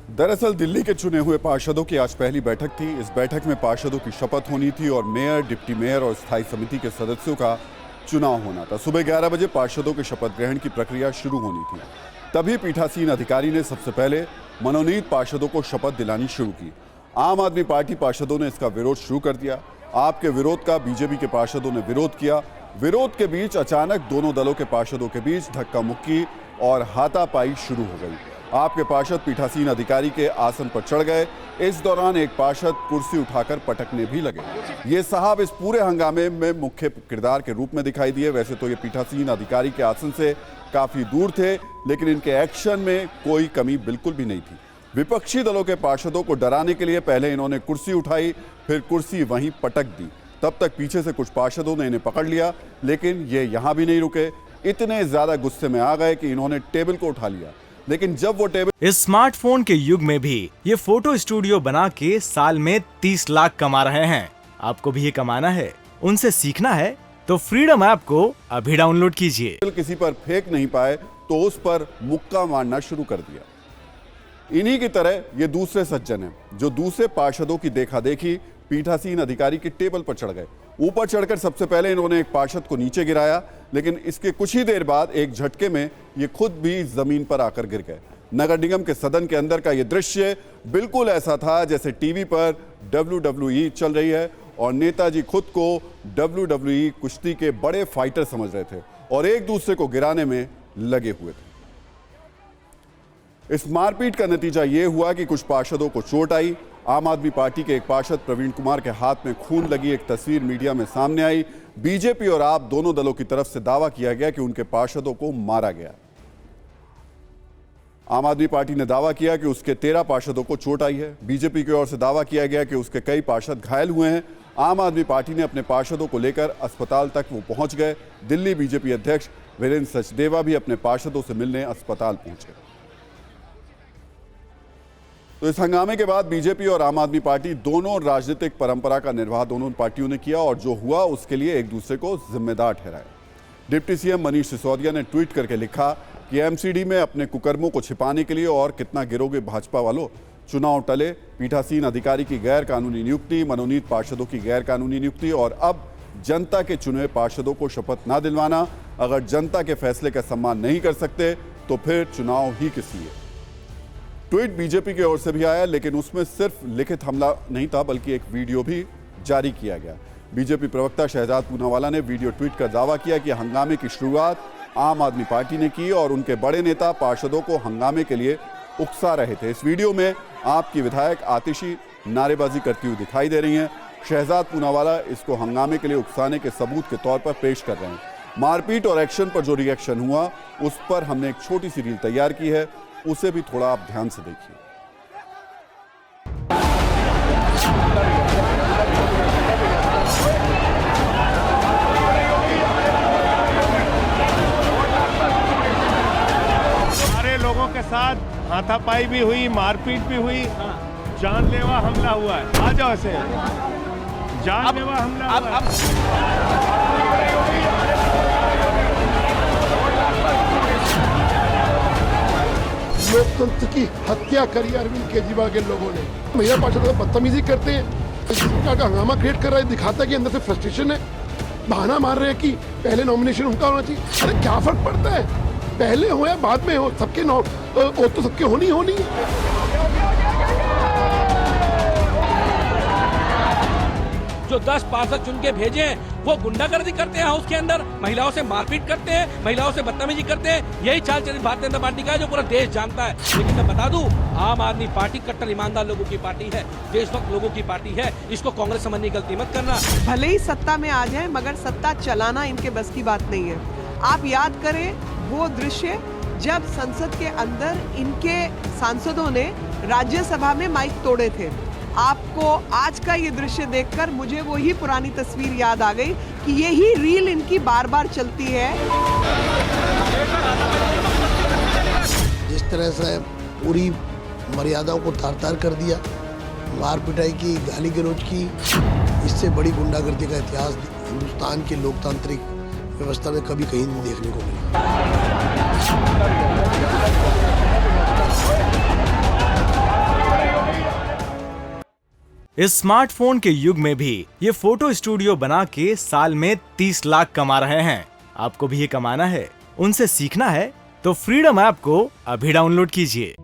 दरअसल दिल्ली के चुने हुए पार्षदों की आज पहली बैठक थी। इस बैठक में पार्षदों की शपथ होनी थी और मेयर, डिप्टी मेयर और स्थायी समिति के सदस्यों का चुनाव होना था। सुबह 11 बजे पार्षदों के शपथ ग्रहण की प्रक्रिया शुरू होनी थी। तभी पीठासीन अधिकारी ने सबसे पहले मनोनीत पार्षदों को शपथ दिलानी शुरू की। आम आदमी पार्टी पार्षदों ने इसका विरोध शुरू कर दिया। आपके विरोध का बीजेपी के पार्षदों ने विरोध किया। विरोध के बीच अचानक दोनों दलों के पार्षदों के बीच धक्का मुक्की और हाथापाई शुरू हो गई। आपके पार्षद पीठासीन अधिकारी के आसन पर चढ़ गए। इस दौरान एक पार्षद कुर्सी उठाकर पटकने भी लगे। ये साहब इस पूरे हंगामे में मुख्य किरदार के रूप में दिखाई दिए। वैसे तो ये पीठासीन अधिकारी के आसन से काफी दूर थे, लेकिन इनके एक्शन में कोई कमी बिल्कुल भी नहीं थी। विपक्षी दलों के पार्षदों को डराने के लिए पहले इन्होंने कुर्सी उठाई, फिर कुर्सी वहीं पटक दी। तब तक पीछे से कुछ पार्षदों ने इन्हें पकड़ लिया, लेकिन ये यहां भी नहीं रुके। इतने ज्यादा गुस्से में आ गए कि इन्होंने टेबल को उठा लिया। लेकिन जब वो टेबल इस स्मार्टफोन के युग में भी ये फोटो स्टूडियो बना के साल में 30 लाख कमा रहे हैं। आपको भी ये कमाना है, उनसे सीखना है तो फ्रीडम ऐप को अभी डाउनलोड कीजिए। किसी पर फेंक नहीं पाए तो उस पर मुक्का मारना शुरू कर दिया। इन्हीं की तरह ये दूसरे सज्जन हैं जो दूसरे पार्षदों की देखा देखी पीठासीन अधिकारी के टेबल पर चढ़ गए। ऊपर चढ़कर सबसे पहले इन्होंने एक पार्षद को नीचे गिराया, लेकिन इसके कुछ ही देर बाद एक झटके में ये खुद भी जमीन पर आकर गिर गए। नगर निगम के सदन के अंदर का ये दृश्य बिल्कुल ऐसा था जैसे टीवी पर WWE चल रही है और नेताजी खुद को WWE कुश्ती के बड़े फाइटर समझ रहे थे और एक दूसरे को गिराने में लगे हुए थे। इस मारपीट का नतीजा ये हुआ कि कुछ पार्षदों को चोट आई। आम आदमी पार्टी के एक पार्षद प्रवीण कुमार के हाथ में खून लगी एक तस्वीर मीडिया में सामने आई। बीजेपी और आप दोनों दलों की तरफ से दावा किया गया कि उनके पार्षदों को मारा गया। आम आदमी पार्टी ने दावा किया कि उसके 13 पार्षदों को चोट आई है। बीजेपी की ओर से दावा किया गया कि उसके कई पार्षद घायल हुए हैं। आम आदमी पार्टी ने अपने पार्षदों को लेकर अस्पताल तक वो पहुंच गए। दिल्ली बीजेपी अध्यक्ष वीरेंद्र सचदेवा भी अपने पार्षदों से मिलने अस्पताल पहुंचे। तो इस हंगामे के बाद बीजेपी और आम आदमी पार्टी दोनों राजनीतिक परंपरा का निर्वाह दोनों पार्टियों ने किया और जो हुआ उसके लिए एक दूसरे को जिम्मेदार ठहराया। डिप्टी सीएम मनीष सिसोदिया ने ट्वीट करके लिखा कि एमसीडी में अपने कुकर्मों को छिपाने के लिए और कितना गिरोगे भाजपा वालों। चुनाव टले, पीठासीन अधिकारी की गैर कानूनी नियुक्ति, मनोनीत पार्षदों की गैर कानूनी नियुक्ति और अब जनता के चुने पार्षदों को शपथ ना दिलवाना। अगर जनता के फैसले का सम्मान नहीं कर सकते तो फिर चुनाव ही किस लिए। ट्वीट बीजेपी की ओर से भी आया, लेकिन उसमें सिर्फ लिखित हमला नहीं था बल्कि एक वीडियो भी जारी किया गया। बीजेपी प्रवक्ता शहजाद पूनावाला ने वीडियो ट्वीट कर दावा किया कि हंगामे की शुरुआत आम आदमी पार्टी ने की और उनके बड़े नेता पार्षदों को हंगामे के लिए उकसा रहे थे। इस वीडियो में आपकी विधायक आतिशी नारेबाजी करती हुई दिखाई दे रही हैं। शहजाद पूनावाला इसको हंगामे के लिए उकसाने के सबूत के तौर पर पेश कर रहे हैं। मारपीट और एक्शन पर जो रिएक्शन हुआ उस पर हमने एक छोटी सी रील तैयार की है, उसे भी थोड़ा आप ध्यान से देखिए। सारे लोगों के साथ हाथापाई भी हुई, मारपीट भी हुई, जानलेवा हमला हुआ है। आ जाओ ऐसे, जानलेवा हमला हुआ है। लोकतंत्र की हत्या करी अरविंद केजरीवाल के लोगों ने। महिला पार्षद को बदतमीजी करते हैं, इस प्रकार का हंगामा क्रिएट कर रहा है, दिखाता है कि अंदर से फ्रस्ट्रेशन है। बहाना मार रहे हैं कि पहले नॉमिनेशन उनका होना चाहिए। अरे क्या फर्क पड़ता है, पहले हो या बाद में हो, सबके तो सबके होनी होनी है। जो 10 पार्षद चुन के भेजे हैं वो गुंडागर्दी करते हैं, हाउस के अंदर महिलाओं से मारपीट करते हैं, महिलाओं से बदतमीजी करते हैं। यही चाल चलित भारतीय जनता पार्टी का है जो पूरा देश जानता है। लेकिन मैं बता दूं, आम आदमी पार्टी कट्टर ईमानदार लोगों की पार्टी है, देशभक्त लोगों की पार्टी है। इसको कांग्रेस समझने की गलती मत करना। भले ही सत्ता में आ जाए मगर सत्ता चलाना इनके बस की बात नहीं है। आप याद करें वो दृश्य जब संसद के अंदर इनके सांसदों ने राज्यसभा में माइक तोड़े थे। आपको आज का ये दृश्य देखकर मुझे वो ही पुरानी तस्वीर याद आ गई कि यही रील इनकी बार बार चलती है। जिस तरह से पूरी मर्यादाओं को तार तार कर दिया, मार पिटाई की, गाली गलौज की, इससे बड़ी गुंडागर्दी का इतिहास हिंदुस्तान की लोकतांत्रिक व्यवस्था में कभी कहीं नहीं देखने को मिला। इस स्मार्टफोन के युग में भी ये फोटो स्टूडियो बना के साल में 30 लाख कमा रहे हैं। आपको भी ये कमाना है, उनसे सीखना है तो फ्रीडम ऐप को अभी डाउनलोड कीजिए।